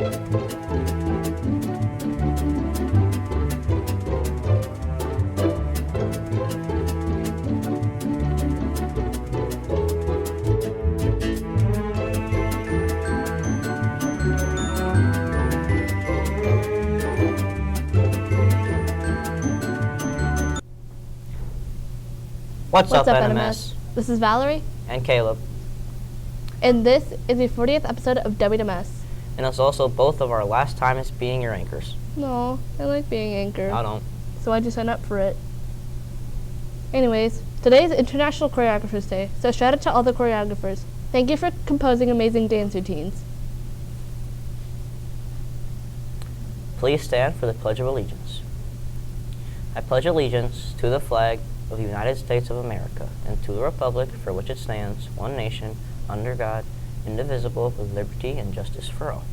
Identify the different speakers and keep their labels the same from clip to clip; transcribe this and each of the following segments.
Speaker 1: What's up, NMS?
Speaker 2: This is Valerie.
Speaker 1: And Caleb.
Speaker 2: And this is the 40th episode of WNMS.
Speaker 1: And it's also both of our last time as being your anchors.
Speaker 2: No, I like being anchor.
Speaker 1: I don't.
Speaker 2: So why'd you sign up for it? Anyways, today is International Choreographers Day, so shout out to all the choreographers. Thank you for composing amazing dance routines.
Speaker 1: Please stand for the Pledge of Allegiance. I pledge allegiance to the flag of the United States of America and to the republic for which it stands, one nation, under God, indivisible, with liberty and justice for all.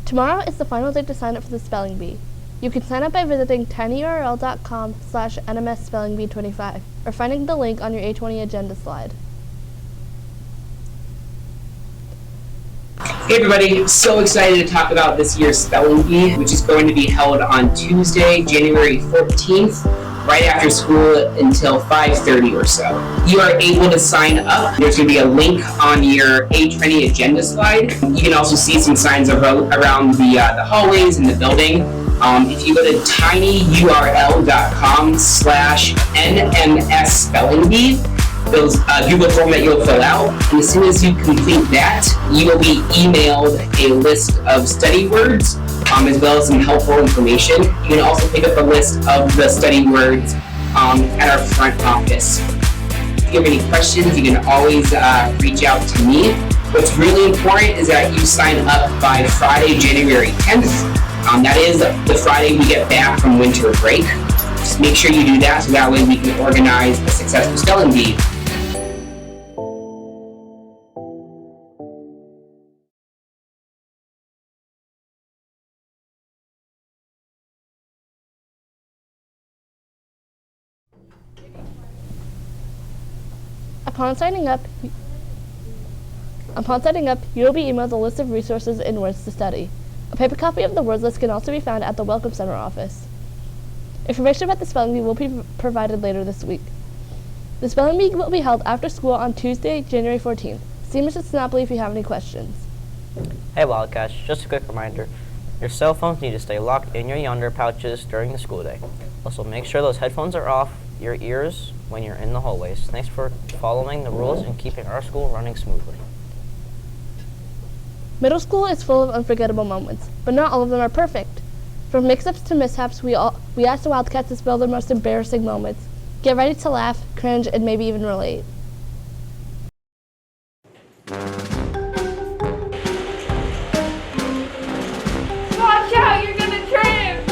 Speaker 2: Tomorrow is the final day to sign up for the spelling bee. You can sign up by visiting tinyurl.com/NMSspellingBee25 or finding the link on your A20 agenda slide.
Speaker 3: Hey everybody, so excited to talk about this year's spelling bee, which is going to be held on Tuesday, January 14th, right after school until 5:30 or so. You are able to sign up. There's going to be a link on your A20 agenda slide. You can also see some signs around the hallways in the building. If you go to tinyurl.com/NMS spelling bee, those Google form that you'll fill out, and as soon as you complete that, you will be emailed a list of study words, as well as some helpful information. You can also pick up a list of the study words at our front office. If you have any questions, you can always reach out to me. What's really important is that you sign up by Friday, January 10th. That is the Friday we get back from winter break. Just make sure you do that so that way we can organize a successful spelling bee.
Speaker 2: Upon signing up, you will be emailed a list of resources and words to study. A paper copy of the words list can also be found at the Welcome Center office. Information about the spelling bee will be provided later this week. The spelling bee will be held after school on Tuesday, January 14th. See Mrs. Sinopoli if you have any questions.
Speaker 1: Hey Wildcats, just a quick reminder. Your cell phones need to stay locked in your yonder pouches during the school day. Also make sure those headphones are off your ears when you're in the hallways. Thanks for following the rules and keeping our school running smoothly.
Speaker 2: Middle school is full of unforgettable moments, but not all of them are perfect. From mix-ups to mishaps, we asked the Wildcats to spill their most embarrassing moments. Get ready to laugh, cringe, and maybe even relate.
Speaker 4: Watch out, you're gonna trip!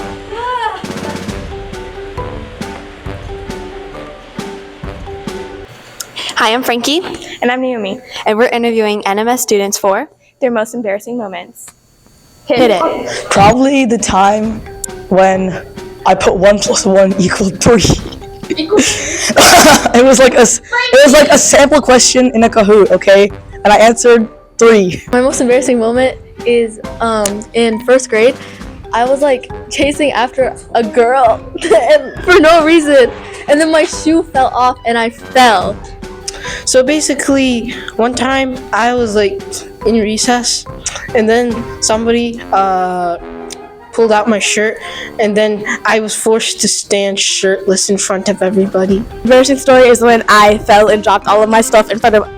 Speaker 5: Hi, I'm Frankie.
Speaker 6: And I'm Naomi.
Speaker 5: And we're interviewing NMS students for
Speaker 6: Their most embarrassing moments.
Speaker 5: Hit It.
Speaker 7: Probably the time when I put 1 + 1 = 3. It was like a sample question in a Kahoot, okay? And I answered 3.
Speaker 8: My most embarrassing moment is in first grade. I was like chasing after a girl and for no reason, and then my shoe fell off and I fell.
Speaker 7: So basically, one time I was like in recess, and then somebody pulled out my shirt, and then I was forced to stand shirtless in front of everybody.
Speaker 8: Embarrassing story is when I fell and dropped all of my stuff in front of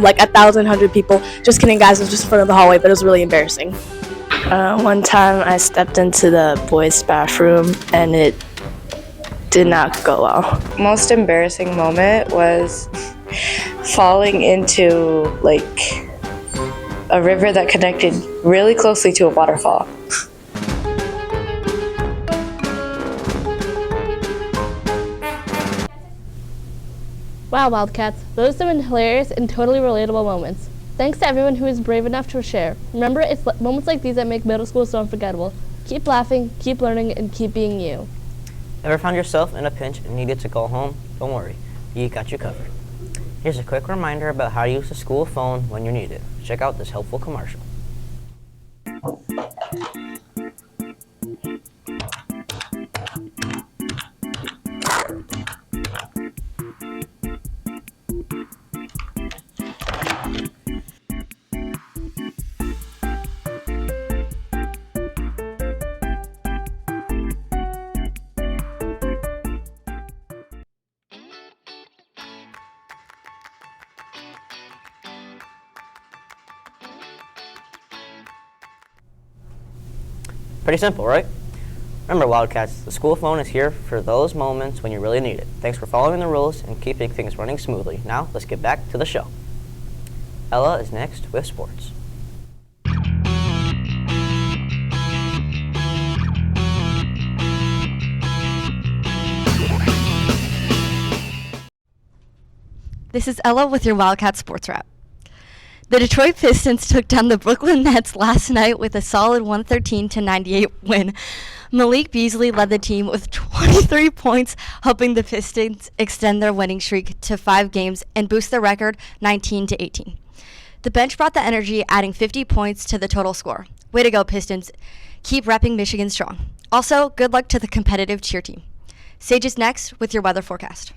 Speaker 8: like 1,100 people. Just kidding, guys. It was just in front of the hallway, but it was really embarrassing.
Speaker 9: One time I stepped into the boys' bathroom and it did not go well.
Speaker 10: Most embarrassing moment was falling into like a river that connected really closely to a waterfall.
Speaker 2: Wow, Wildcats, those have been hilarious and totally relatable moments. Thanks to everyone who is brave enough to share. Remember, it's moments like these that make middle school so unforgettable. Keep laughing, keep learning, and keep being you.
Speaker 1: Ever found yourself in a pinch and needed to call home? Don't worry, we got you covered. Here's a quick reminder about how to use the school phone when you need it. Check out this helpful commercial. Pretty simple, right? Remember, Wildcats, the school phone is here for those moments when you really need it. Thanks for following the rules and keeping things running smoothly. Now, let's get back to the show. Ella is next with sports.
Speaker 11: This is Ella with your Wildcat Sports Wrap. The Detroit Pistons took down the Brooklyn Nets last night with a solid 113-98 win. Malik Beasley led the team with 23 points, helping the Pistons extend their winning streak to 5 games and boost their record 19-18. The bench brought the energy, adding 50 points to the total score. Way to go, Pistons. Keep repping Michigan strong. Also, good luck to the competitive cheer team. Sage is next with your weather forecast.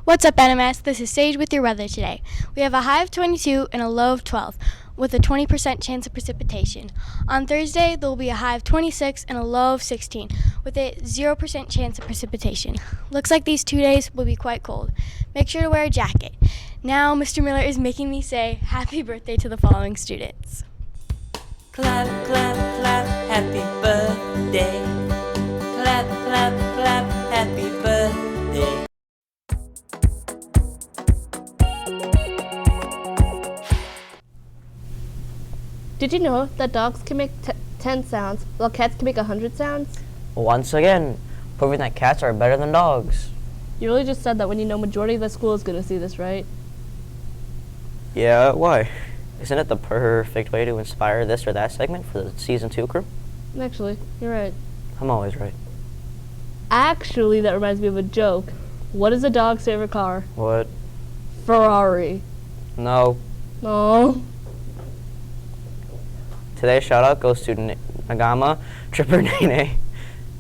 Speaker 12: What's up, NMS? This is Sage with your weather today. We have a high of 22 and a low of 12, with a 20% chance of precipitation. On Thursday, there will be a high of 26 and a low of 16, with a 0% chance of precipitation. Looks like these 2 days will be quite cold. Make sure to wear a jacket. Now, Mr. Miller is making me say happy birthday to the following students.
Speaker 13: Clap, clap, clap, happy birthday. Clap, clap, clap, happy birthday.
Speaker 2: Did you know that dogs can make 10 sounds while cats can make 100 sounds?
Speaker 1: Once again, proving that cats are better than dogs.
Speaker 2: You really just said that when you know majority of the school is going to see this, right?
Speaker 1: Yeah, why? Isn't it the perfect way to inspire this or that segment for the Season 2 crew?
Speaker 2: Actually, you're right.
Speaker 1: I'm always right.
Speaker 2: Actually, that reminds me of a joke. What is a dog's favorite car?
Speaker 1: What?
Speaker 2: Ferrari.
Speaker 1: No.
Speaker 2: No.
Speaker 1: Today's shout out goes to Nagama, Tripper Nene,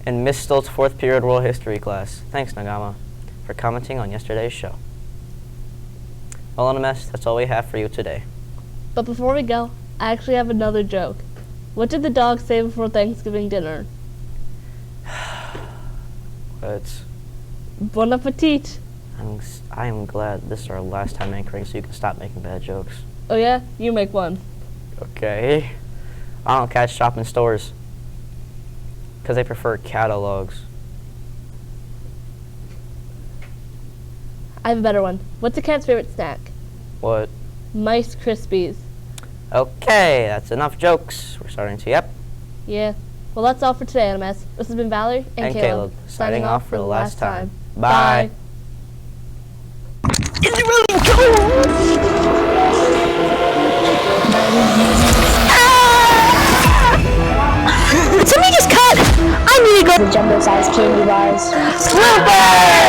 Speaker 1: and Miss Stolt's 4th period world history class. Thanks, Nagama, for commenting on yesterday's show. Well, NMS, that's all we have for you today.
Speaker 2: But before we go, I actually have another joke. What did the dog say before Thanksgiving dinner?
Speaker 1: It's
Speaker 2: Bon appetit.
Speaker 1: I am glad this is our last time anchoring, so you can stop making bad jokes.
Speaker 2: Oh yeah? You make one.
Speaker 1: Okay. I don't catch shop in stores because they prefer catalogs.
Speaker 2: I have a better one. What's a cat's favorite snack?
Speaker 1: What?
Speaker 2: Mice Krispies.
Speaker 1: Okay, that's enough jokes. We're starting to, yep.
Speaker 2: Yeah. Well, that's all for today, NMS. This has been Valerie and Caleb
Speaker 1: signing off for the last time.
Speaker 2: Bye.
Speaker 13: Is it really cold?
Speaker 11: Somebody just cut! I need to go.
Speaker 14: The jumbo size candy bars.
Speaker 11: Super!